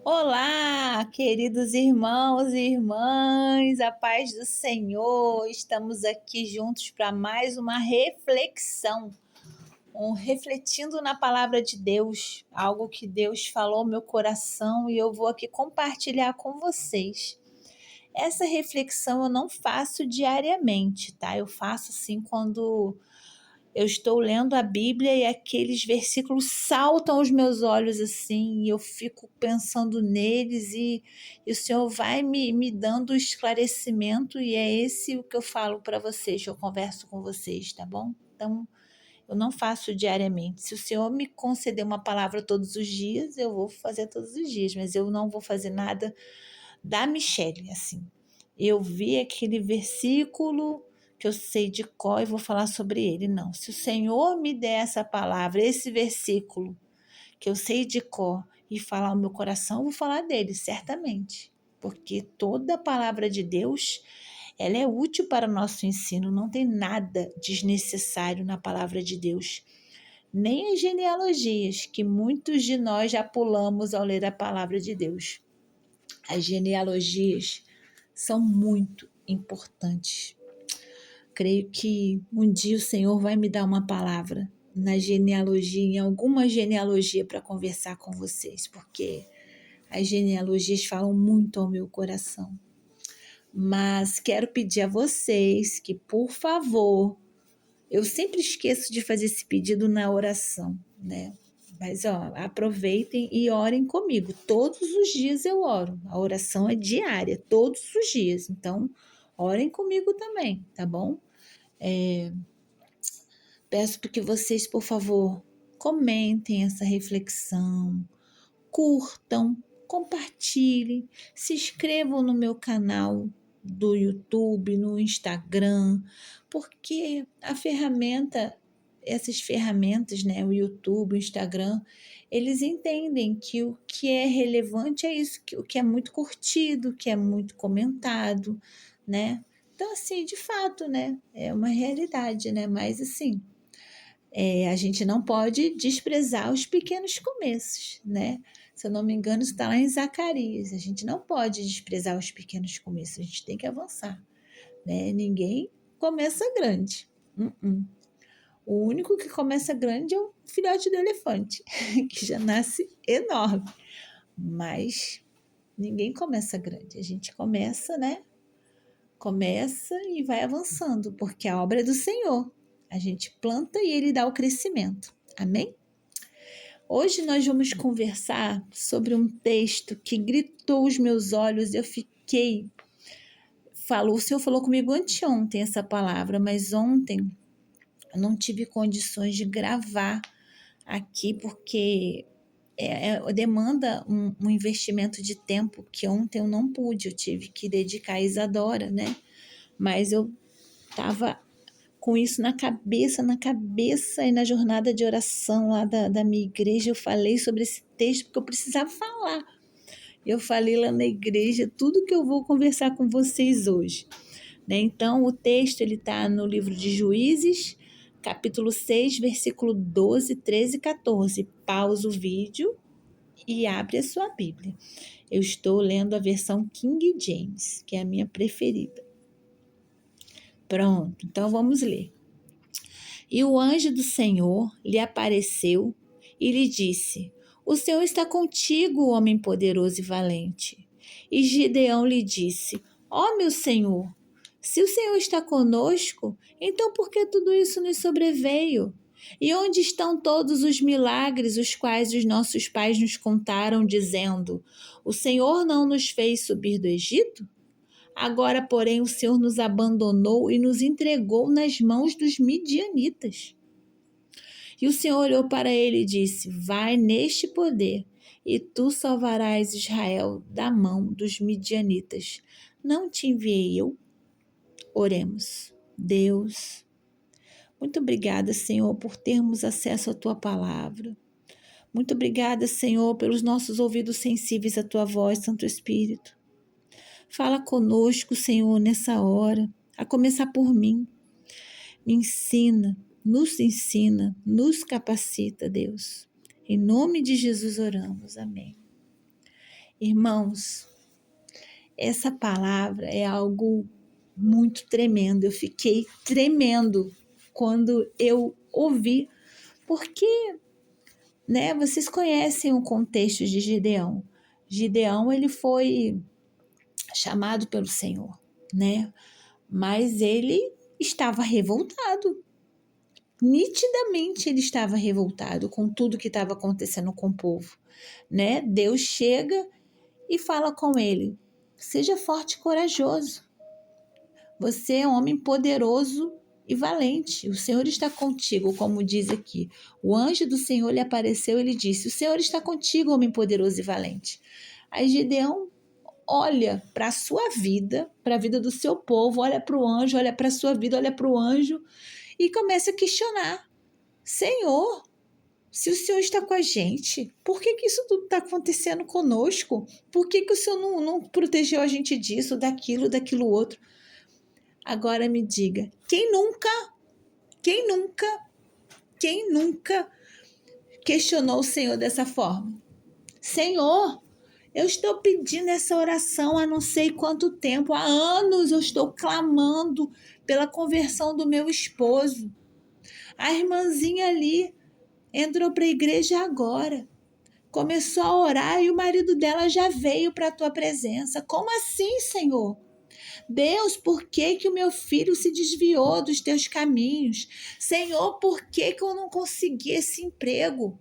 Olá, queridos irmãos e irmãs, a paz do Senhor. Estamos aqui juntos para mais uma reflexão, refletindo na palavra de Deus, algo que Deus falou ao meu coração e eu vou aqui compartilhar com vocês. Essa reflexão eu não faço diariamente, tá? Eu faço assim quando eu estou lendo a Bíblia e aqueles versículos saltam aos meus olhos assim, e eu fico pensando neles e o Senhor vai me dando esclarecimento, e é esse o que eu falo para vocês, que eu converso com vocês, tá bom? Então, eu não faço diariamente. Se o Senhor me conceder uma palavra todos os dias, eu vou fazer todos os dias, mas eu não vou fazer nada da Michelle, assim. Eu vi aquele versículo que eu sei de cor e vou falar sobre ele. Não, se o Senhor me der essa palavra, esse versículo que eu sei de cor e falar ao meu coração, eu vou falar dele, certamente. Porque toda a palavra de Deus, ela é útil para o nosso ensino, não tem nada desnecessário na palavra de Deus. Nem as genealogias, que muitos de nós já pulamos ao ler a palavra de Deus. As genealogias são muito importantes. Creio que um dia o Senhor vai me dar uma palavra na genealogia, em alguma genealogia para conversar com vocês, porque as genealogias falam muito ao meu coração. Mas quero pedir a vocês que, por favor, eu sempre esqueço de fazer esse pedido na oração, né? Mas aproveitem e orem comigo. Todos os dias eu oro. A oração é diária, todos os dias. Então, orem comigo também, tá bom? Peço que vocês, por favor, comentem essa reflexão, curtam, compartilhem, se inscrevam no meu canal do YouTube, no Instagram, porque essas ferramentas, né, o YouTube, o Instagram, eles entendem que o que é relevante é isso, que o que é muito curtido, que é muito comentado, né? Então, assim, de fato, né, é uma realidade, né? Mas, assim, a gente não pode desprezar os pequenos começos, né? Se eu não me engano, isso está lá em Zacarias. A gente não pode desprezar os pequenos começos, a gente tem que avançar, né? Ninguém começa grande. O único que começa grande é o filhote do elefante, que já nasce enorme. Mas ninguém começa grande. A gente começa, né? Começa e vai avançando, porque a obra é do Senhor. A gente planta e Ele dá o crescimento. Amém? Hoje nós vamos conversar sobre um texto que gritou os meus olhos e eu fiquei... O Senhor falou comigo anteontem essa palavra, mas ontem eu não tive condições de gravar aqui porque demanda um investimento de tempo que ontem eu não pude, eu tive que dedicar a Isadora, né? Mas eu estava com isso na cabeça, e na jornada de oração lá da minha igreja eu falei sobre esse texto porque eu precisava falar. Eu falei lá na igreja tudo que eu vou conversar com vocês hoje, né? Então o texto está no livro de Juízes, capítulo 6, versículo 12, 13 e 14. Pausa o vídeo e abre a sua Bíblia. Eu estou lendo a versão King James, que é a minha preferida. Pronto, então vamos ler. E o anjo do Senhor lhe apareceu e lhe disse: O Senhor está contigo, homem poderoso e valente. E Gideão lhe disse: Ó meu Senhor, se o Senhor está conosco, então por que tudo isso nos sobreveio? E onde estão todos os milagres os quais os nossos pais nos contaram, dizendo: O Senhor não nos fez subir do Egito? Agora, porém, o Senhor nos abandonou e nos entregou nas mãos dos midianitas. E o Senhor olhou para ele e disse: Vai neste poder, e tu salvarás Israel da mão dos midianitas. Não te enviei eu? Oremos. Deus, muito obrigada, Senhor, por termos acesso à tua palavra. Muito obrigada, Senhor, pelos nossos ouvidos sensíveis à tua voz, Santo Espírito. Fala conosco, Senhor, nessa hora, a começar por mim. Me ensina, nos capacita, Deus. Em nome de Jesus oramos, amém. Irmãos, essa palavra é algo muito tremendo. Eu fiquei tremendo quando eu ouvi, porque, né, vocês conhecem o contexto de Gideão. Gideão, ele foi chamado pelo Senhor, né? Mas ele estava revoltado. Nitidamente ele estava revoltado com tudo que estava acontecendo com o povo, né? Deus chega e fala com ele: seja forte e corajoso. Você é um homem poderoso e valente. O Senhor está contigo, como diz aqui. O anjo do Senhor lhe apareceu e lhe disse: o Senhor está contigo, homem poderoso e valente. Aí Gideão olha para a sua vida, para a vida do seu povo, olha para o anjo, olha para a sua vida, olha para o anjo e começa a questionar: Senhor, se o Senhor está com a gente, por que isso tudo está acontecendo conosco? Por que o Senhor não protegeu a gente disso, daquilo outro? Agora me diga, quem nunca questionou o Senhor dessa forma? Senhor, eu estou pedindo essa oração há não sei quanto tempo, há anos eu estou clamando pela conversão do meu esposo. A irmãzinha ali entrou para a igreja agora, começou a orar e o marido dela já veio para a tua presença. Como assim, Senhor? Deus, por que o meu filho se desviou dos teus caminhos? Senhor, por que eu não consegui esse emprego?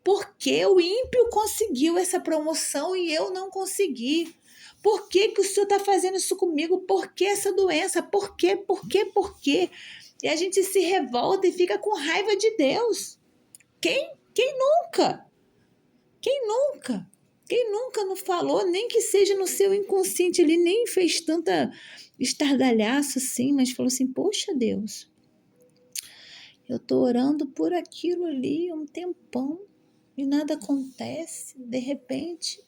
Por que o ímpio conseguiu essa promoção e eu não consegui? Por que o Senhor está fazendo isso comigo? Por que essa doença? Por quê? Por quê? Por quê? E a gente se revolta e fica com raiva de Deus. Quem nunca? Quem nunca? Quem nunca não falou, nem que seja no seu inconsciente, ele nem fez tanta estardalhaço assim, mas falou assim: poxa Deus, eu estou orando por aquilo ali um tempão e nada acontece. De repente,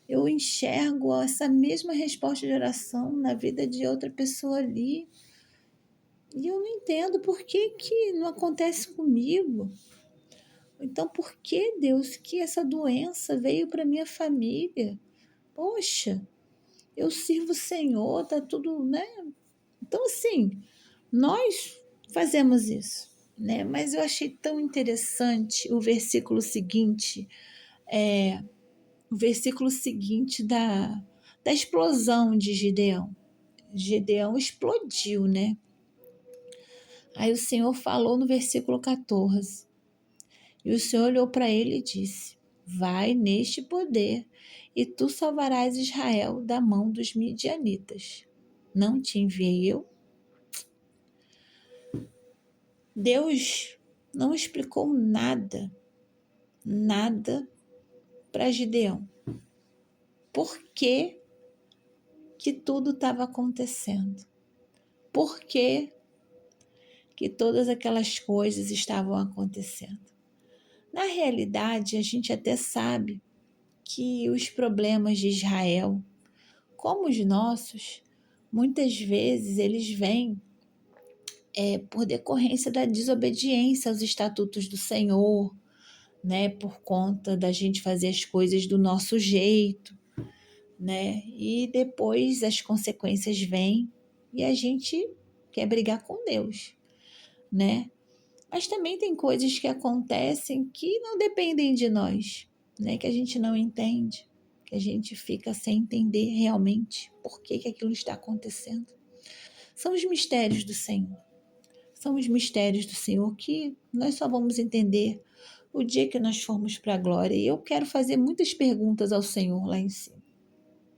eu enxergo essa mesma resposta de oração na vida de outra pessoa ali e eu não entendo por que não acontece comigo. Então, por que, Deus, que essa doença veio para minha família? Poxa, eu sirvo o Senhor, tá tudo, né? Então, assim, nós fazemos isso, né? Mas eu achei tão interessante o versículo seguinte, o versículo seguinte da explosão de Gideão. Gideão explodiu, né? Aí o Senhor falou no versículo 14. E o Senhor olhou para ele e disse: vai neste poder, e tu salvarás Israel da mão dos midianitas. Não te enviei eu? Deus não explicou nada para Gideão. Por que tudo estava acontecendo? Por que todas aquelas coisas estavam acontecendo? Na realidade, a gente até sabe que os problemas de Israel, como os nossos, muitas vezes eles vêm por decorrência da desobediência aos estatutos do Senhor, né? Por conta da gente fazer as coisas do nosso jeito, né? E depois as consequências vêm e a gente quer brigar com Deus, né? Mas também tem coisas que acontecem que não dependem de nós, né? Que a gente não entende, que a gente fica sem entender realmente por que aquilo está acontecendo. São os mistérios do Senhor. São os mistérios do Senhor que nós só vamos entender o dia que nós formos para a glória. E eu quero fazer muitas perguntas ao Senhor lá em cima,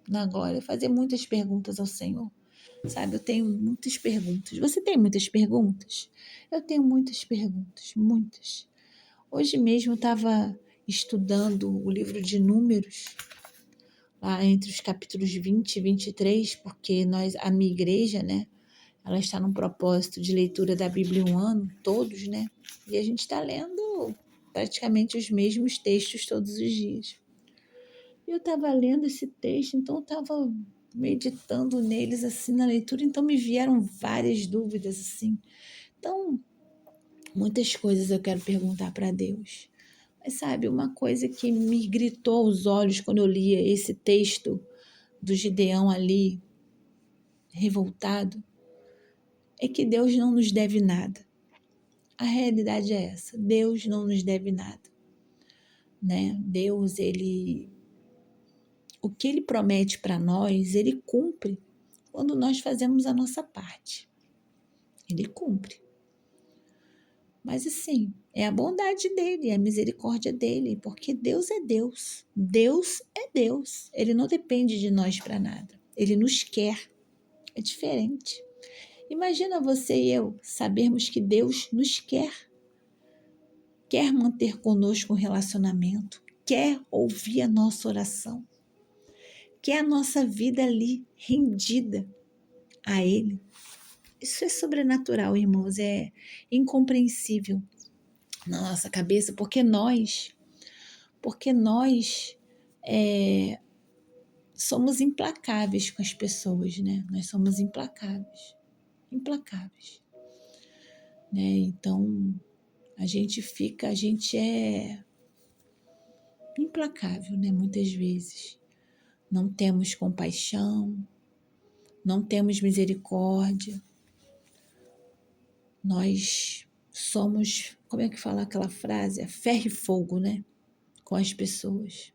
na glória, fazer muitas perguntas ao Senhor. Sabe, eu tenho muitas perguntas. Você tem muitas perguntas? Eu tenho muitas perguntas, muitas. Hoje mesmo eu estava estudando o livro de Números, lá entre os capítulos 20 e 23, porque a minha igreja, né, ela está num propósito de leitura da Bíblia um ano, todos, né? E a gente está lendo praticamente os mesmos textos todos os dias. Eu estava lendo esse texto, então eu estava meditando neles assim na leitura, então me vieram várias dúvidas assim. Então, muitas coisas eu quero perguntar para Deus. Mas sabe, uma coisa que me gritou aos olhos quando eu lia esse texto do Gideão ali, revoltado, é que Deus não nos deve nada. A realidade é essa, Deus não nos deve nada, né? Deus, o que Ele promete para nós, Ele cumpre quando nós fazemos a nossa parte. Ele cumpre. Mas assim, é a bondade dele, é a misericórdia dele, porque Deus é Deus. Deus é Deus. Ele não depende de nós para nada. Ele nos quer. É diferente. Imagina você e eu sabermos que Deus nos quer. Quer manter conosco um relacionamento. Quer ouvir a nossa oração. Quer a nossa vida ali rendida a Ele. Isso é sobrenatural, irmãos. É incompreensível na nossa cabeça, porque nós somos implacáveis com as pessoas, né? Nós somos implacáveis, né? Então, a gente é implacável, né? Muitas vezes. Não temos compaixão, não temos misericórdia. Nós somos, como é que fala aquela frase? É ferro e fogo, né? Com as pessoas.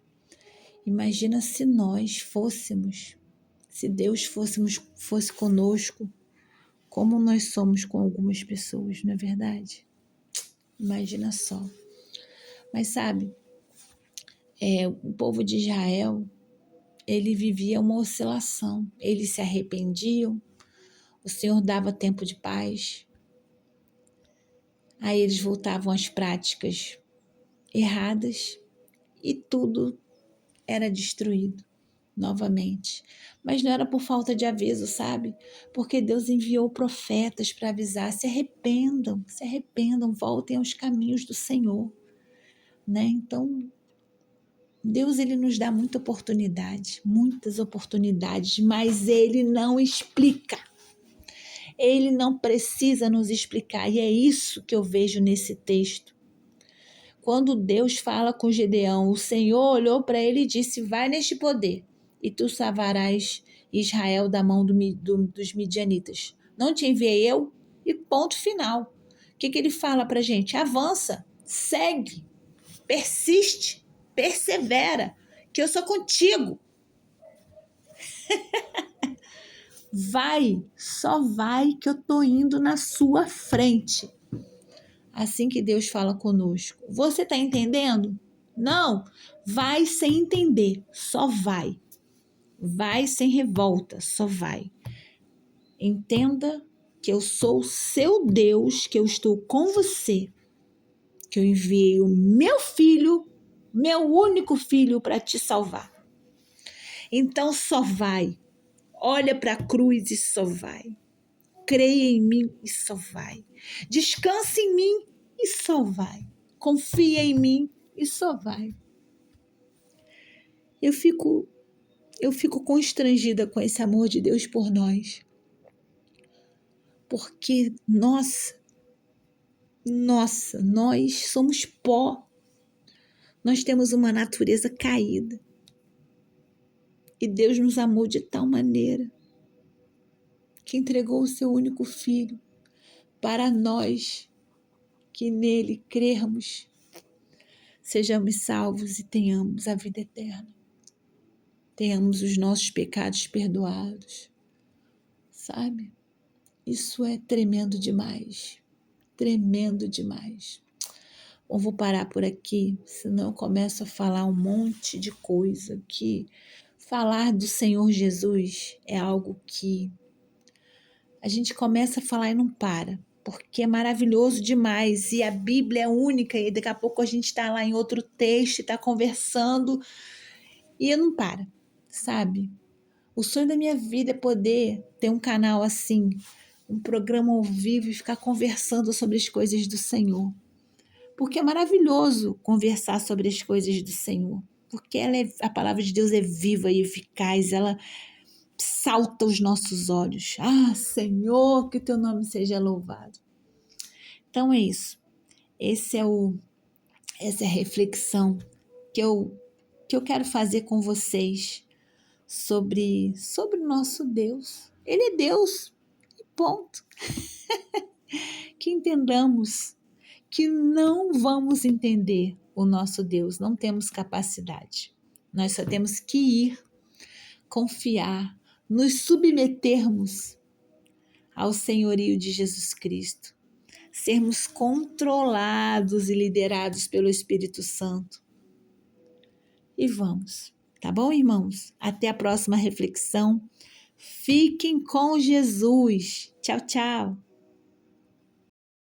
Imagina se nós fôssemos, se Deus fosse conosco, como nós somos com algumas pessoas, não é verdade? Imagina só. Mas sabe, o povo de Israel, ele vivia uma oscilação. Eles se arrependiam, o Senhor dava tempo de paz, aí eles voltavam às práticas erradas e tudo era destruído novamente. Mas não era por falta de aviso, sabe? Porque Deus enviou profetas para avisar: se arrependam, voltem aos caminhos do Senhor, né? Então, Deus, ele nos dá muitas oportunidades, mas ele não explica. Ele não precisa nos explicar, e é isso que eu vejo nesse texto. Quando Deus fala com Gideão, o Senhor olhou para ele e disse: vai neste poder, e tu salvarás Israel da mão dos midianitas. Não te enviei eu? E ponto final. O que ele fala para a gente? Avança, segue, persiste, persevera, que eu sou contigo. Vai, só vai que eu tô indo na sua frente. Assim que Deus fala conosco. Você está entendendo? Não, vai sem entender, só vai. Vai sem revolta, só vai. Entenda que eu sou o seu Deus, que eu estou com você, que eu enviei o meu filho, meu único filho, para te salvar. Então só vai. Olha para a cruz e só vai. Creia em mim e só vai. Descanse em mim e só vai. Confia em mim e só vai. Eu fico constrangida com esse amor de Deus por nós. Porque nós somos pó. Nós temos uma natureza caída. E Deus nos amou de tal maneira que entregou o seu único filho para nós, que nele crermos, sejamos salvos e tenhamos a vida eterna. Tenhamos os nossos pecados perdoados, sabe? Isso é tremendo demais, tremendo demais. Bom, vou parar por aqui, senão eu começo a falar um monte de coisa, que falar do Senhor Jesus é algo que a gente começa a falar e não para, porque é maravilhoso demais, e a Bíblia é única, e daqui a pouco a gente está lá em outro texto, está conversando, e não para, sabe? O sonho da minha vida é poder ter um canal assim, um programa ao vivo e ficar conversando sobre as coisas do Senhor. Porque é maravilhoso conversar sobre as coisas do Senhor. Porque a palavra de Deus é viva e eficaz, ela salta aos nossos olhos. Ah, Senhor, que o teu nome seja louvado. Então é isso. Essa é a reflexão que eu quero fazer com vocês sobre o nosso Deus. Ele é Deus, e ponto. Que entendamos que não vamos entender o nosso Deus, não temos capacidade. Nós só temos que ir, confiar, nos submetermos ao senhorio de Jesus Cristo, sermos controlados e liderados pelo Espírito Santo. E vamos, tá bom, irmãos? Até a próxima reflexão. Fiquem com Jesus. Tchau, tchau.